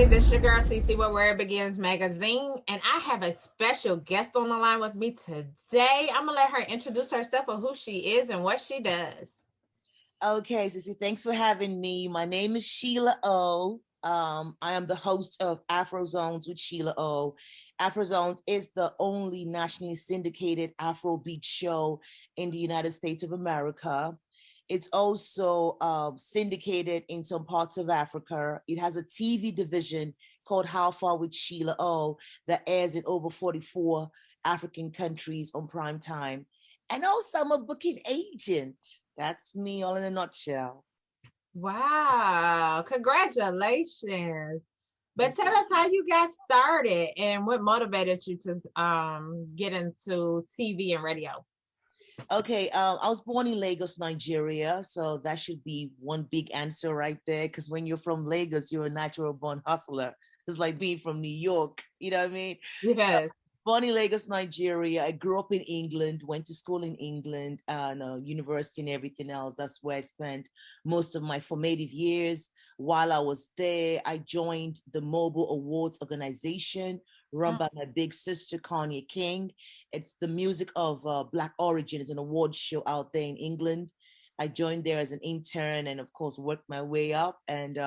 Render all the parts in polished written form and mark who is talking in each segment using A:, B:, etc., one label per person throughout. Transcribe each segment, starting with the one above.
A: this is your girl CC with Where It Begins magazine, and I have a special guest on the line with me today. I'm gonna let her introduce herself and who she is and what she does.
B: Okay, Sissy, thanks for having me. My name is Sheila O. I am the host of Afrozons with Sheila O. Afrozones is the only nationally syndicated Afrobeat show in the United States of America. It's also syndicated in some parts of Africa. It has a TV division called How Far with Sheila O that airs in over 44 African countries on prime time. And also, I'm a booking agent. That's me all in a nutshell.
A: Wow, congratulations. But tell us how you got started and what motivated you to get into TV and radio.
B: Okay, I was born in Lagos, Nigeria, so that should be one big answer right there. Because when you're from Lagos, you're a natural born hustler. It's like being from New York, you know what I mean? So,
A: Yes.
B: born in Lagos, Nigeria. I grew up in England, went to school in England, no, university and everything else. That's where I spent most of my formative years. While I was there, I joined the Mobile Awards organization run by my big sister, Kanye King. It's the music of Black origin. It's an award show out there in England. I joined there as an intern and, of course, worked my way up and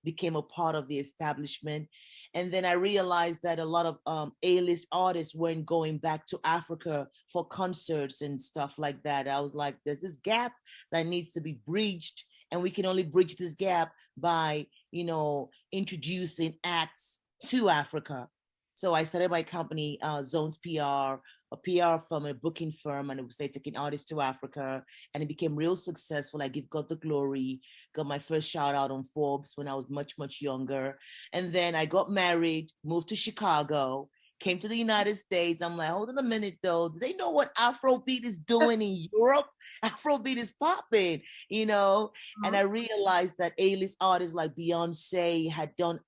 B: became a part of the establishment. And then I realized that a lot of A-list artists weren't going back to Africa for concerts and stuff like that. I was like, there's this gap that needs to be bridged. And we can only bridge this gap by, introducing acts to Africa. So I started my company, Zones PR, a PR firm, a booking firm, and it was taking artists to Africa. And it became real successful. I give God the glory. Got my first shout out on Forbes when I was much, much younger. And then I got married, moved to Chicago, came to the United States. I'm like, hold on a minute though. Do they know what Afrobeat is doing in Europe? Afrobeat is popping, And I realized that A-list artists like Beyonce had done,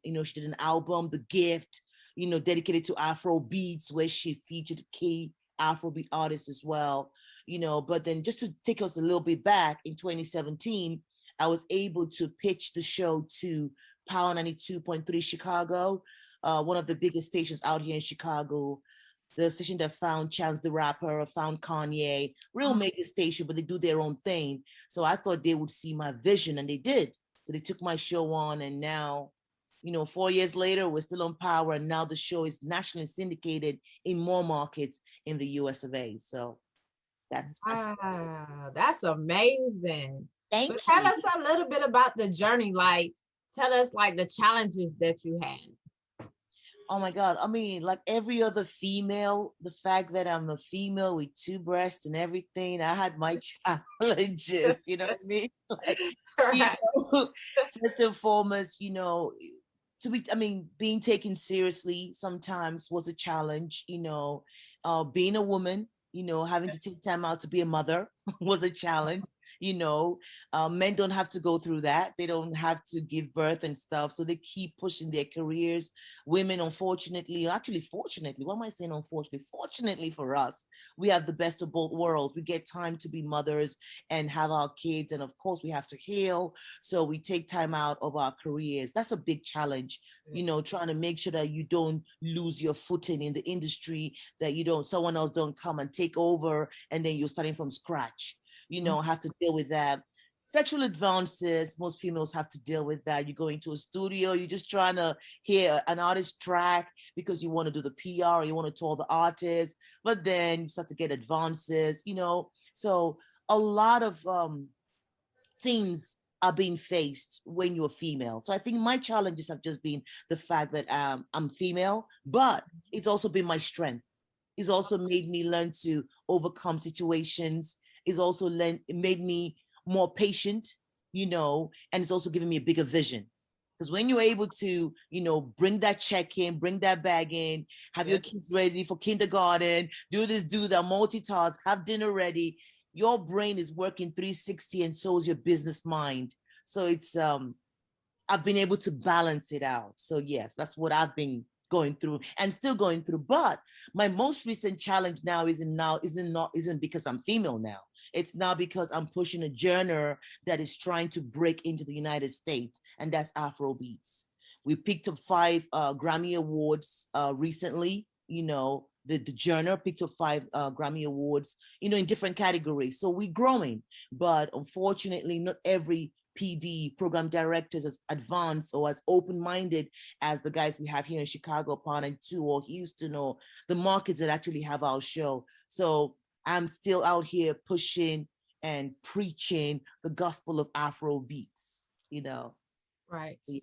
B: she did an album, The Gift, dedicated to Afro beats, where she featured key Afrobeat artists as well, But then just to take us a little bit back in 2017, I was able to pitch the show to Power 92.3 Chicago, one of the biggest stations out here in Chicago. The station that found Chance the Rapper, found Kanye, real major station, but they do their own thing. So I thought they would see my vision, and they did. So they took my show on, and now 4 years later, we're still on Power, and now the show is nationally syndicated in more markets in the US of A. So that's
A: That's amazing.
B: Thank
A: but
B: you.
A: Tell us a little bit about the journey. Like, tell us like the challenges that you had.
B: Oh my God. I mean, like every other female, the fact that I'm a female with two breasts and everything, I had my challenges, you know what I mean? Like,
A: Right.
B: First and foremost, being taken seriously sometimes was a challenge, being a woman, having to take time out to be a mother was a challenge. Men don't have to go through that. They don't have to give birth and stuff. So they keep pushing their careers. Women, unfortunately, actually, fortunately, what am I saying? Unfortunately, fortunately for us, we have the best of both worlds. We get time to be mothers and have our kids. And of course, we have to heal. So we take time out of our careers. That's a big challenge, trying to make sure that you don't lose your footing in the industry, that someone else don't come and take over, and then you're starting from scratch. Have to deal with that. Sexual advances, most females have to deal with that. You go into a studio, you're just trying to hear an artist track because you want to do the PR, you want to tour the artist, but then you start to get advances, So a lot of things are being faced when you're female. So I think my challenges have just been the fact that I'm female, but it's also been my strength. It's also made me learn to overcome situations. It's also made me more patient, and it's also given me a bigger vision. Because when you're able to, bring that check in, bring that bag in, have your kids ready for kindergarten, do this, do that, multitask, have dinner ready, your brain is working 360 and so is your business mind. So it's, I've been able to balance it out. So yes, that's what I've been going through and still going through. But my most recent challenge now isn't because I'm female now. It's now because I'm pushing a genre that is trying to break into the United States, and that's Afrobeats. We picked up 5 Grammy Awards recently. The genre picked up 5 Grammy Awards, in different categories. So we're growing, but unfortunately, not every PD program director is as advanced or as open-minded as the guys we have here in Chicago upon and 2 or Houston or the markets that actually have our show. So I'm still out here pushing and preaching the gospel of Afro beats,
A: Right.
B: Yeah.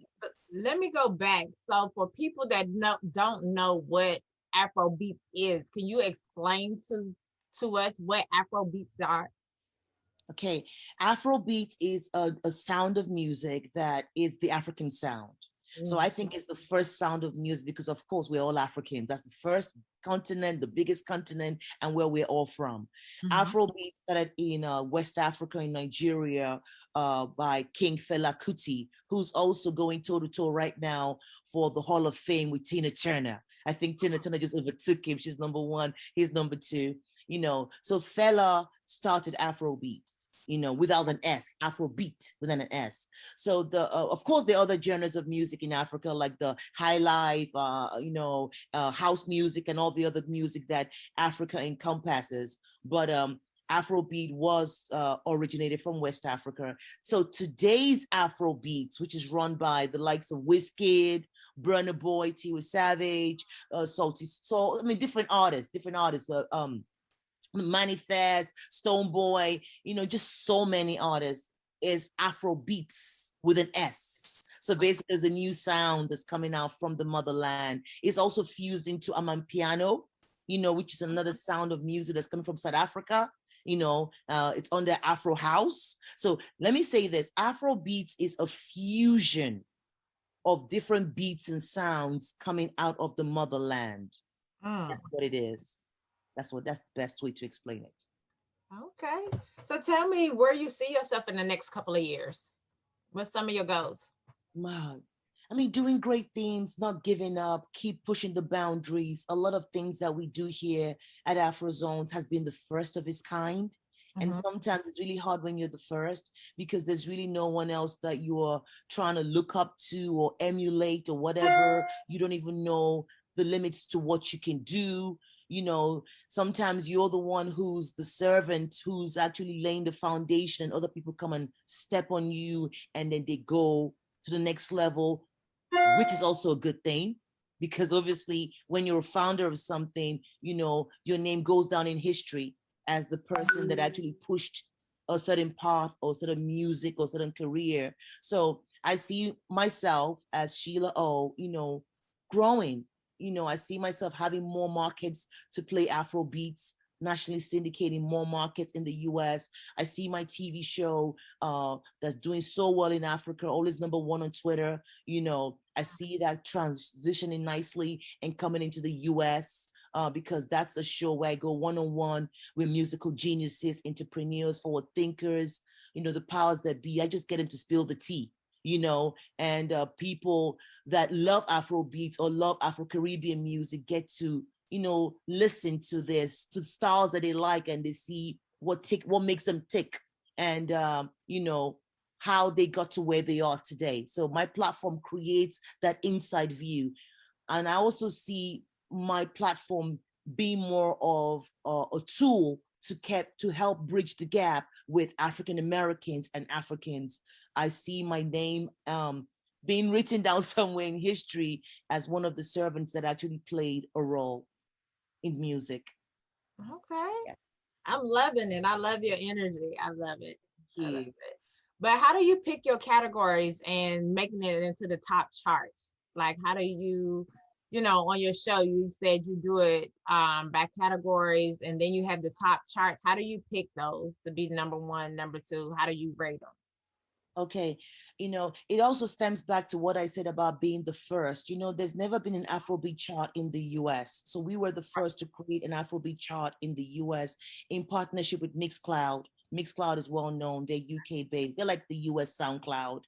A: Let me go back. So for people that don't know what Afrobeats is, can you explain to us what Afrobeats are?
B: Okay, Afrobeat is a sound of music that is the African sound. So I think it's the first sound of music because, of course, we're all Africans. That's the first continent, the biggest continent, and where we're all from. Afrobeat started in West Africa, in Nigeria, by King Fela Kuti, who's also going toe-to-toe right now for the Hall of Fame with Tina Turner. I think Tina Turner just overtook him. She's number 1, he's number 2. So Fela started Afrobeats, without an S, Afrobeat without an S. So of course, the other genres of music in Africa, like the high life, house music and all the other music that Africa encompasses. But Afrobeat was originated from West Africa. So today's Afrobeats, which is run by the likes of Wizkid, Burna Boy, Tiwa Savage, Salty Soul, different artists, but Manifest, Stonebwoy, just so many artists, is Afrobeats with an S. So basically, there's a new sound that's coming out from the motherland. It's also fused into Amapiano, which is another sound of music that's coming from South Africa. It's under Afro House. So let me say this: Afrobeats is a fusion of different beats and sounds coming out of the motherland. That's what it is. That's the best way to explain it.
A: Okay. So tell me where you see yourself in the next couple of years. What's some of your goals?
B: Wow. Doing great things, not giving up, keep pushing the boundaries. A lot of things that we do here at Afrozons has been the first of its kind. And sometimes it's really hard when you're the first because there's really no one else that you're trying to look up to or emulate or whatever. You don't even know the limits to what you can do. Sometimes you're the one who's the servant who's actually laying the foundation and other people come and step on you and then they go to the next level, which is also a good thing because obviously when you're a founder of something, your name goes down in history as the person that actually pushed a certain path or certain music or certain career. So I see myself as Sheila O, growing. I see myself having more markets to play Afro beats, nationally syndicating more markets in the US. I see my TV show that's doing so well in Africa, always number 1 on Twitter. I see that transitioning nicely and coming into the US because that's a show where I go one-on-one with musical geniuses, entrepreneurs, forward thinkers, the powers that be. I just get them to spill the tea. And people that love Afro beats or love Afro-Caribbean music get to, listen to this, to the styles that they like, and they see what makes them tick and, how they got to where they are today. So my platform creates that inside view. And I also see my platform be more of a tool to help bridge the gap with African Americans and Africans. I see my name being written down somewhere in history as one of the servants that actually played a role in music.
A: Okay. Yeah. I'm loving it. I love your energy. I love it.
B: Thank you.
A: I love it. But how do you pick your categories and making it into the top charts? Like, how do you, on your show, you said you do it by categories and then you have the top charts. How do you pick those to be number 1, number 2? How do you rate them?
B: Okay, it also stems back to what I said about being the first. There's never been an Afrobeat chart in the US. So we were the first to create an Afrobeat chart in the US in partnership with Mixcloud. Mixcloud is well known. They're UK based. They're like the US SoundCloud.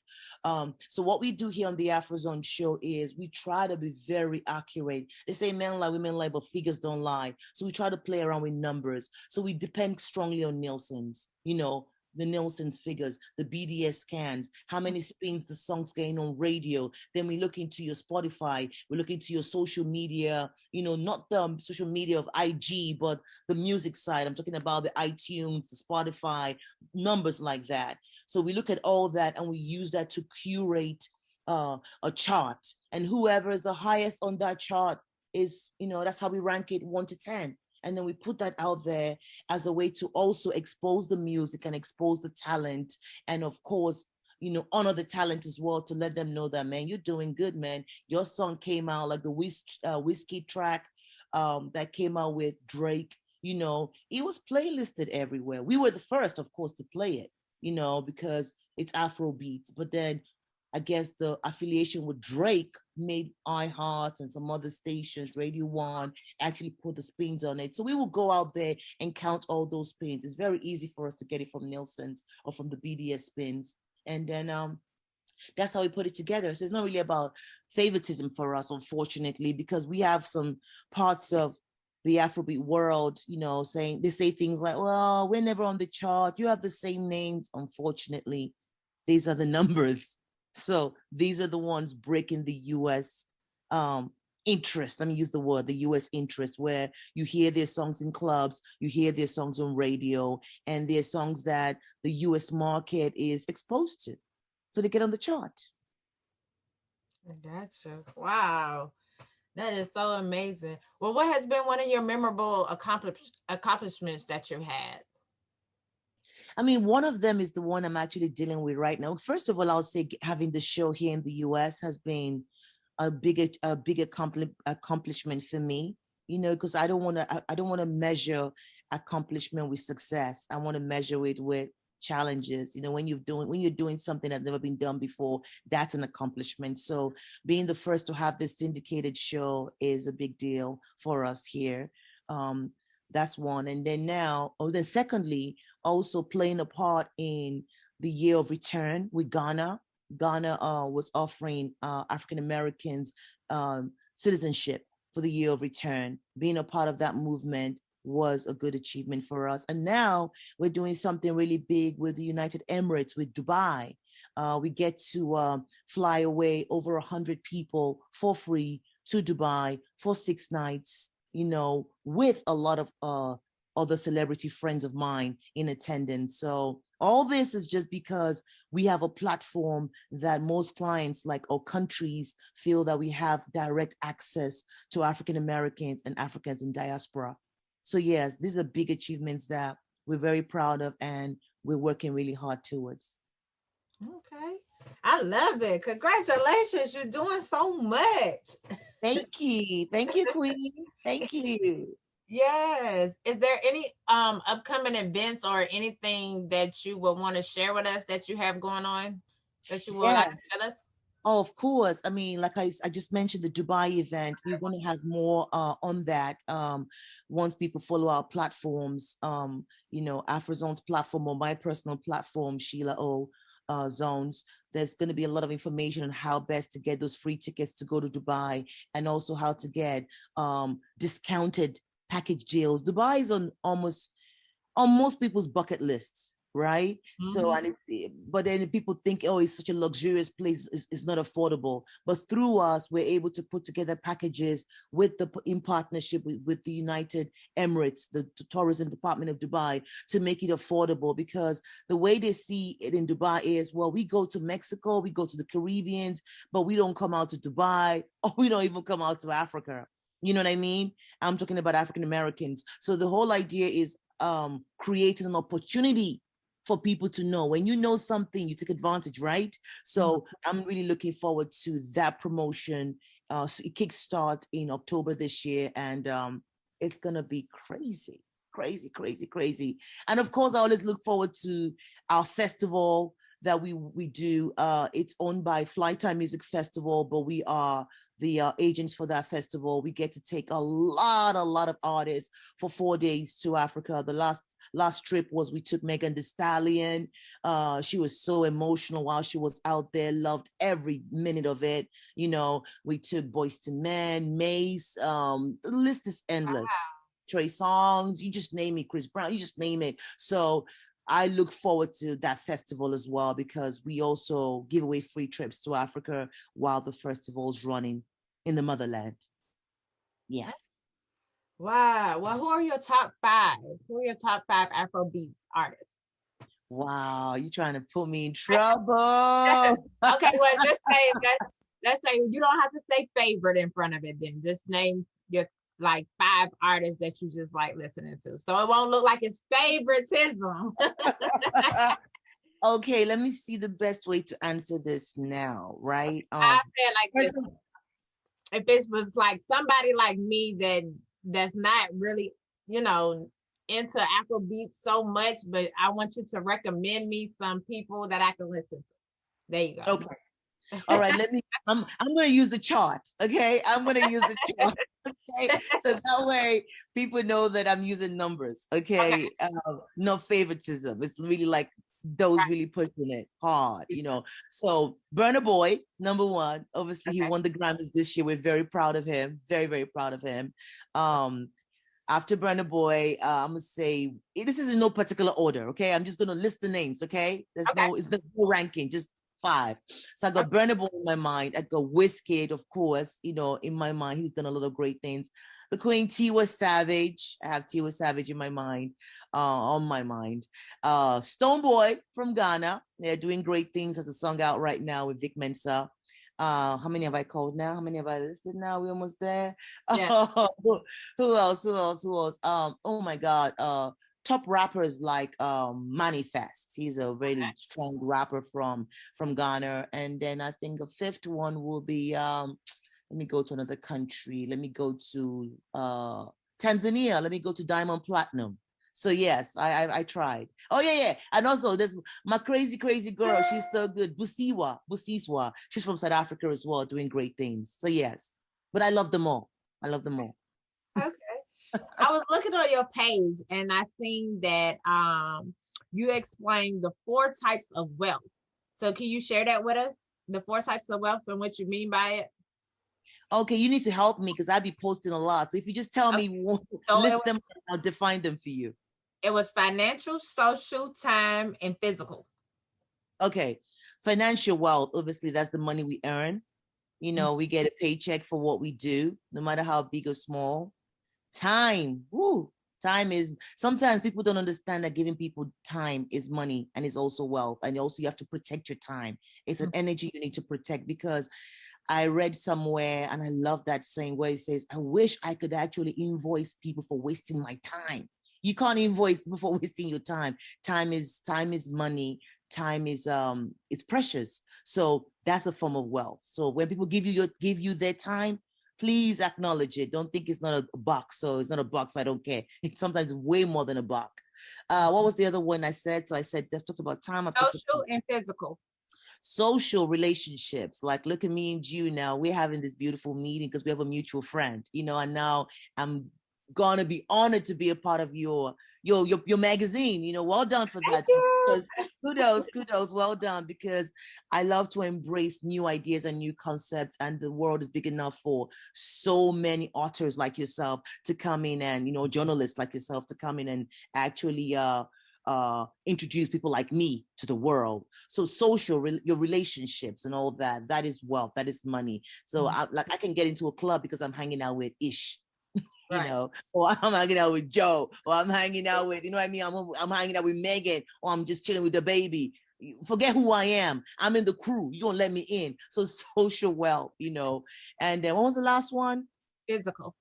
B: So what we do here on the Afrozone show is we try to be very accurate. They say men lie, women lie, but figures don't lie. So we try to play around with numbers. So we depend strongly on Nielsen's, the Nielsen's figures, the BDS scans, how many spins the song's getting on radio. Then we look into your Spotify, we look into your social media, not the social media of IG, but the music side. I'm talking about the iTunes, the Spotify, numbers like that. So we look at all that and we use that to curate a chart. And whoever is the highest on that chart is, that's how we rank it 1 to 10. And then we put that out there as a way to also expose the music and expose the talent. And of course, honor the talent as well, to let them know that, man, you're doing good, man. Your song came out like the whiskey track that came out with Drake. It was playlisted everywhere. We were the first, of course, to play it, because it's Afrobeats. But then I guess the affiliation with Drake made iHeart and some other stations, Radio One, actually put the spins on it. So we will go out there and count all those spins. It's very easy for us to get it from Nielsen's or from the BDS spins. And then that's how we put it together. So it's not really about favoritism for us, unfortunately, because we have some parts of the Afrobeat world, they say things like, well, we're never on the chart. You have the same names. Unfortunately, these are the numbers. So these are the ones breaking the U.S. Interest. Let me use the word, the U.S. interest, where you hear their songs in clubs, you hear their songs on radio, and they're songs that the U.S. market is exposed to. So they get on the chart.
A: Gotcha. Wow. That is so amazing. Well, what has been one of your memorable accomplishments that you've had?
B: I mean, one of them is the one I'm actually dealing with right now. First of all, I'll say having the show here in the US has been a big accomplishment for me, because I don't want to measure accomplishment with success. I want to measure it with challenges. When you're doing something that's never been done before, that's an accomplishment. So being the first to have this syndicated show is a big deal for us here. That's one. And then secondly, also playing a part in the year of return with Ghana. Ghana was offering African Americans citizenship for the year of return. Being a part of that movement was a good achievement for us. And now we're doing something really big with the United Emirates, with Dubai. We get to fly away over 100 people for free to Dubai for 6 nights, with a lot of other celebrity friends of mine in attendance. So all this is just because we have a platform that most clients or countries feel that we have direct access to African Americans and Africans in diaspora. So yes, these are big achievements that we're very proud of and we're working really hard towards.
A: Okay. I love it. Congratulations. You're doing so much.
B: Thank you. Thank you, Queen. Thank you.
A: Yes. Is there any upcoming events or anything that you would want to share with us that you have going on that you would like to tell us?
B: Oh, of course. I mean, like I just mentioned the Dubai event. We're going to have more on that once people follow our platforms, Afrozons platform or my personal platform, Sheila O Zones. There's going to be a lot of information on how best to get those free tickets to go to Dubai, and also how to get discounted package deals. Dubai is on most people's bucket lists, right? Mm-hmm. So, but then people think, oh, it's such a luxurious place, it's not affordable. But through us, we're able to put together packages in partnership with the United Emirates, the tourism department of Dubai, to make it affordable. Because the way they see it in Dubai is, well, we go to Mexico, we go to the Caribbean, but we don't come out to Dubai, or we don't even come out to Africa. You know what I mean? I'm talking about African Americans. So the whole idea is creating an opportunity for people to know. When you know something, you take advantage, right? So I'm really looking forward to that promotion. So it kickstart in October this year, and it's gonna be crazy. And of course, I always look forward to our festival that we do. It's owned by Flytime Music Festival, but we are the agents for that festival. We get to take a lot of artists for 4 days to Africa. The last trip was we took Megan Thee Stallion. She was so emotional while she was out there, loved every minute of it. We took Boyz II Men, Mace, the list is endless. Wow. Trey Songz, you just name it, Chris Brown, you just name it. So I look forward to that festival as well, because we also give away free trips to Africa while the festival's running in the motherland. Yes.
A: Wow. Well, who are your top five? Who are your top five Afrobeats artists?
B: Wow, you trying to put me in trouble.
A: Okay, well, just say let's say you don't have to say favorite in front of it. Then just name your like five artists that you just like listening to, so it won't look like it's favoritism.
B: Okay, let me see the best way to answer this now, right?
A: I said like this:
B: First of-
A: if it was like somebody like me that's not really, you know, into Afrobeats so much, but I want you to recommend me some people that I can listen to. There you go.
B: okay. All right, I'm gonna use the chart. Okay. I'm gonna use the chart. Okay. So that way people know that I'm using numbers. Okay. No favoritism. It's really like those really pushing it hard, you know. So Burna Boy, number one. Obviously, he won the Grammys this year. We're very proud of him. Very, very proud of him. After Burna Boy, I'm gonna say this is in no particular order. Okay. I'm just gonna list the names. Okay. It's no ranking, just five. So I got Burna Boy in my mind. I got Wizkid, of course, you know, in my mind. He's done a lot of great things. The Queen Tiwa Savage. I have Tiwa Savage in my mind, on my mind. Stonebwoy from Ghana. They're doing great things. There's a song out right now with Vic Mensa. How many have I called now? How many have I listed now? We're almost there.
A: Yeah.
B: Who else? Who else? Who else? Oh my God. Top rappers like Manifest. He's a really strong rapper from Ghana. And then I think a fifth one will be let me go to another country. Let me go to Tanzania. Let me go to Diamond Platinum. So yes, I tried. Oh yeah. And also there's my crazy girl. She's so good. Busiswa. She's from South Africa as well, doing great things. So yes, but I love them all.
A: Okay. I was looking on your page and I seen that you explained the four types of wealth. So can you share that with us? The four types of wealth and what you mean by it?
B: Okay, you need to help me because I'd be posting a lot. So if you just tell me, list them, I'll define them for you.
A: It was financial, social, time, and physical.
B: Okay. Financial wealth, obviously, that's the money we earn. You know, we get a paycheck for what we do, no matter how big or small. Time. Woo. Time is, sometimes people don't understand that giving people time is money and is also wealth. And also you have to protect your time. It's an energy you need to protect, because I read somewhere, and I love that saying where it says, I wish I could actually invoice people for wasting my time. You can't invoice people for wasting your time. Time is money. Time is it's precious. So that's a form of wealth. So when people give you their time, please acknowledge it. Don't think it's not a buck. So it's not a buck, so I don't care. It's sometimes way more than a buck. What was the other one I said? So I said, let's talk about time.
A: Social and physical.
B: Social relationships. Like, look at me and you now. We're having this beautiful meeting because we have a mutual friend, you know, and now I'm gonna be honored to be a part of your magazine. You know, well done for that. Kudos, well done, because I love to embrace new ideas and new concepts, and the world is big enough for so many authors like yourself to come in, and, you know, journalists like yourself to come in and actually introduce people like me to the world. So your relationships and all that, that is wealth, that is money. So I can get into a club because I'm hanging out with Ish, you know, or I'm hanging out with Joe, or I'm hanging out with, you know what I mean, I'm hanging out with Megan, or I'm just chilling with the baby. Forget who I am. I'm in the crew. You gonna let me in. So social wealth, you know. And then what was the last one?
A: Physical.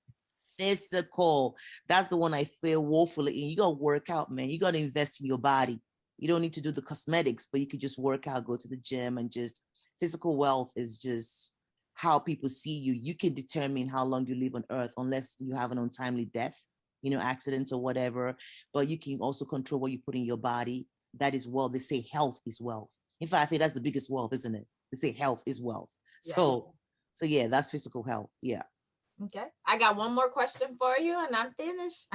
B: That's the one I feel woefully in. You gotta work out, man. You gotta invest in your body. You don't need to do the cosmetics, but you could just work out, go to the gym, and just physical wealth is just how people see you. You can determine how long you live on earth, unless you have an untimely death, you know, accidents or whatever. But you can also control what you put in your body. That is wealth. They say health is wealth. In fact, I think that's the biggest wealth, isn't it? They say health is wealth. Yeah. So yeah, that's physical health. Yeah.
A: Okay. I got one more question for you and I'm finished.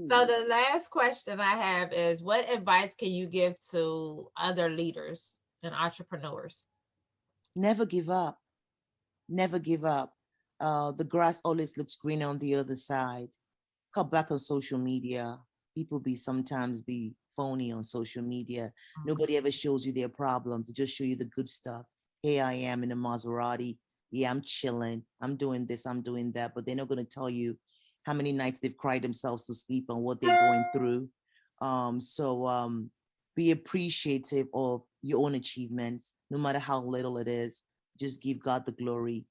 A: So the last question I have is, what advice can you give to other leaders and entrepreneurs?
B: Never give up. Never give up. The grass always looks greener on the other side. Cut back on social media. People sometimes be phony on social media.
A: Mm-hmm.
B: Nobody ever shows you their problems. They just show you the good stuff. Hey, I am in a Maserati. Yeah, I'm chilling. I'm doing this. I'm doing that. But they're not going to tell you how many nights they've cried themselves to sleep and what they're going through. So be appreciative of your own achievements, no matter how little it is. Just give God the glory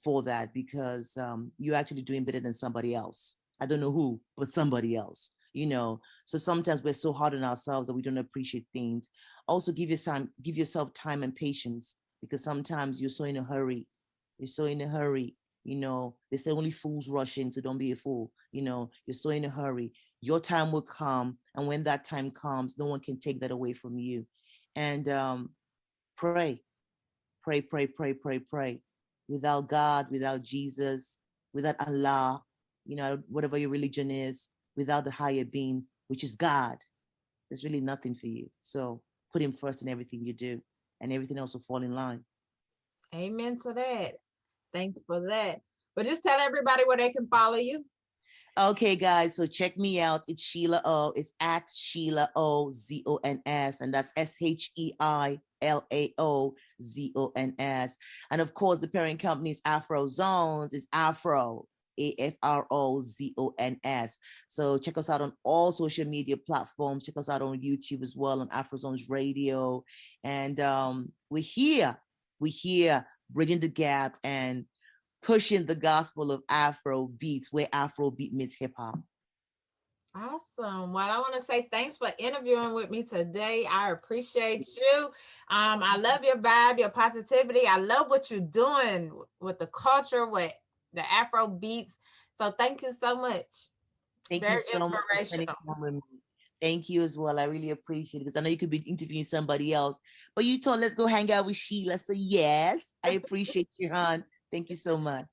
B: for that, because you're actually doing better than somebody else. I don't know who, but somebody else, you know. So sometimes we're so hard on ourselves that we don't appreciate things. Also, give yourself time and patience, because sometimes you're so in a hurry. You're so in a hurry. You know, they say only fools rush in, so don't be a fool. You know, you're so in a hurry. Your time will come, and when that time comes, no one can take that away from you. And pray, pray, pray, pray, pray, pray. Without God, without Jesus, without Allah, you know, whatever your religion is, without the higher being, which is God, there's really nothing for you. So put him first in everything you do, and everything else will fall in line.
A: Amen to that. Thanks for that. But just tell everybody where they can follow you.
B: Okay, guys, so check me out. It's Sheila O. It's at Sheila O Zons, and that's SheIlaOZons. And of course, the parent company is Afrozons. It's Afro. Afrozons. So check us out on all social media platforms. Check us out on YouTube as well, on Afrozons Radio. And we're here. We're here bridging the gap and pushing the gospel of Afro beats, where Afrobeat meets hip hop.
A: Awesome. Well, I want to say thanks for interviewing with me today. I appreciate you. I love your vibe, your positivity. I love what you're doing with the culture, with the Afro beats. So thank you so much.
B: Thank you so much for spending time with me. Thank you as well. I really appreciate it, because I know you could be interviewing somebody else, but you told let's go hang out with Sheila. So yes, I appreciate you, hon. Thank you so much.